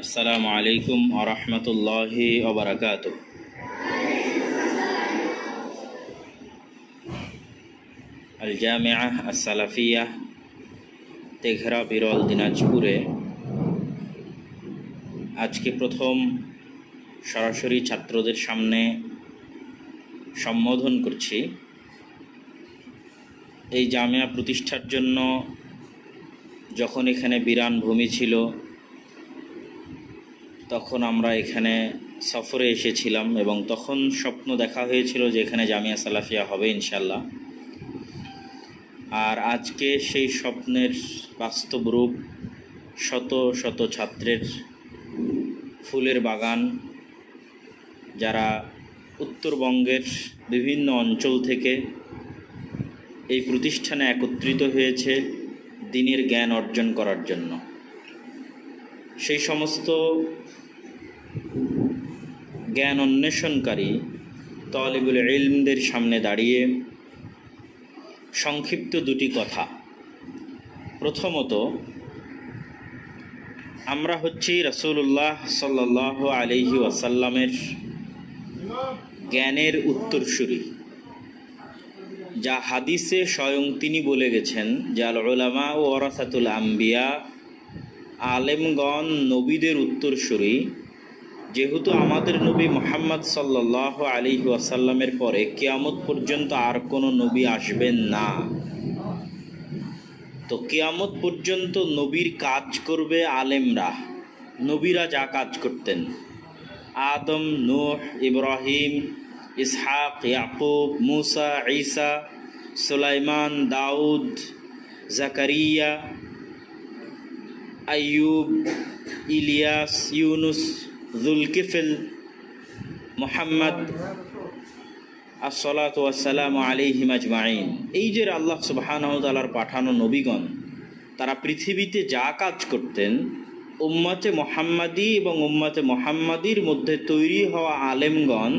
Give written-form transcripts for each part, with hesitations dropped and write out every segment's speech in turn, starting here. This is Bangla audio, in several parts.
আসসালামু আলাইকুম ওয়া রাহমাতুল্লাহি ওয়া বারাকাতুহু। আল জামিআহ আস-সালাফিয়াহ তেঘরা বিরল দিনাজপুরে আজকে প্রথম সরাসরি ছাত্রদের সামনে সম্বোধন করছি। এই জামিয়া প্রতিষ্ঠার জন্য যখন এখানে বিরান ভূমি ছিল তখন আমরা এখানে সফরে এসেছিলাম এবং তখন স্বপ্ন দেখা হয়েছিল যে এখানে জামিয়া সালাফিয়া হবে ইনশাল্লাহ। আর আজকে সেই স্বপ্নের বাস্তব রূপ, শত শত ছাত্রের ফুলের বাগান, যারা উত্তরবঙ্গের বিভিন্ন অঞ্চল থেকে এই প্রতিষ্ঠানে একত্রিত হয়েছে দ্বীনের জ্ঞান অর্জন করার জন্য। সেই সমস্ত জ্ঞান অন্বেষণকারী তালিবুল ইলমদের সামনে দাঁড়িয়ে সংক্ষিপ্ত দুটি কথা। প্রথমত, আমরা হচ্ছি রাসূলুল্লাহ সাল্লাল্লাহু আলাইহি ওয়াসাল্লামের জ্ঞানের উত্তরসূরি, যা হাদিসে স্বয়ং তিনি বলে গেছেন যে আল উলামা ওয়ারাসাতুল আম্বিয়া, আলেমগণ নবীদের উত্তরসূরি। যেহেতু আমাদের নবী মুহাম্মদ সাল্লাল্লাহু আলাইহি ওয়াসাল্লামের পরে কিয়ামত পর্যন্ত আর কোনো নবী আসবেন না, তো কিয়ামত পর্যন্ত নবীর কাজ করবে আলেমরা। নবীরা যা কাজ করতেন, আদম, নূহ, ইব্রাহিম, ইসহাক, ইয়াকুব, মুসা, ঈসা, সুলাইমান, দাউদ, জাকারিয়া, আইয়ুব, ইলিয়াস, ইউনুস, যুলকিফল, মুহাম্মদ আসসালাতু ওয়াসসালামু আলাইহিম আজমাইন, এই যে আল্লাহ সুবহানাহু ওয়া তাআলার পাঠানো নবীগণ, তারা পৃথিবীতে যা কাজ করতেন, উম্মতে মুহাম্মাদি এবং উম্মতে মুহাম্মাদির মধ্যে তৈরি হওয়া আলেমগণ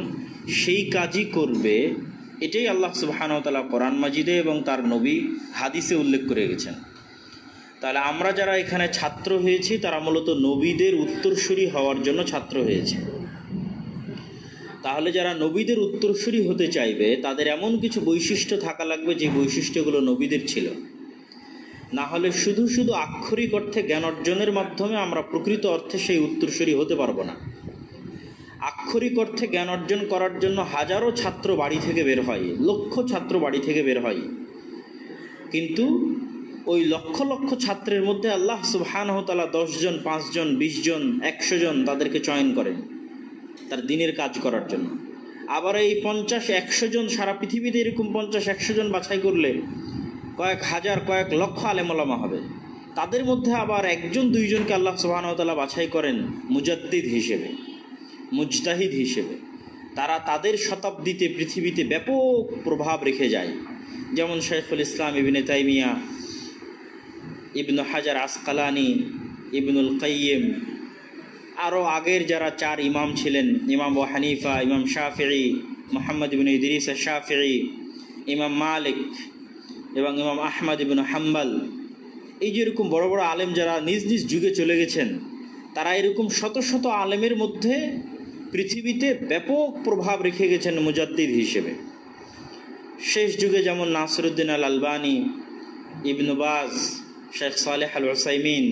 সেই কাজই করবে। এটাই আল্লাহ সুবহানাহু ওয়া তাআলা কোরআন মাজিদে এবং তার নবী হাদিসে উল্লেখ করে গেছেন। তাহলে আমরা যারা এখানে ছাত্র হয়েছি তারা মূলত নবীদের উত্তরসূরি হওয়ার জন্য ছাত্র হয়েছে। তাহলে যারা নবীদের উত্তরসূরি হতে চাইবে তাদের এমন কিছু বৈশিষ্ট্য থাকা লাগবে যে বৈশিষ্ট্যগুলো নবীদের ছিল। না হলে শুধু শুধু আক্ষরিক অর্থে জ্ঞান অর্জনের মাধ্যমে আমরা প্রকৃত অর্থে সেই উত্তরসূরি হতে পারবো না। আক্ষরিক অর্থে জ্ঞান অর্জন করার জন্য হাজারো ছাত্র বাড়ি থেকে বের হয়, লক্ষ ছাত্র বাড়ি থেকে বের হয়, কিন্তু ওই লক্ষ লক্ষ ছাত্রের মধ্যে আল্লাহ সুবহানাহু ওয়া তাআলা 10 জন, 5 জন, 20 জন, 100 জন তাদেরকে চয়ন করেন তার দ্বীনের কাজ করার জন্য। আবার এই 50-100 জন, সারা পৃথিবীতে এরকম 50-100 জন বাছাই করলে কয়েক হাজার, কয়েক লক্ষ আলেম ওলামা হবে। তাদের মধ্যে আবার 1-2 জনকে আল্লাহ সুবহানাহু ওয়া তাআলা বাছাই করেন মুজাদ্দিদ হিসেবে, মুজতাহিদ হিসেবে। তারা তাদের শতাব্দীতে পৃথিবীতে ব্যাপক প্রভাব রেখে যায়। যেমন শাইখুল ইসলাম ইবনে তাইমিয়া, ইবনু হাজার আসকালানি, ইবনুল কাইয়িম, আরও আগের যারা 4 ইমাম ছিলেন, ইমাম আবু হানিফা, ইমাম শাফিঈ, মুহাম্মদ ইবনে ইদরিস আশ-শাফিঈ, ইমাম মালিক এবং ইমাম আহমদ ইবনে হাম্বল, এই যে এরকম বড় বড় আলেম যারা নিজ নিজ যুগে চলে গেছেন, তারা এরকম শত শত আলেমের মধ্যে পৃথিবীতে ব্যাপক প্রভাব রেখে গেছেন মুজাদ্দিদ হিসেবে। শেষ যুগে যেমন নাসিরউদ্দিন আল আলবানী, ইবনে বাজ, শেখ সালেহ আল উসাইমিন,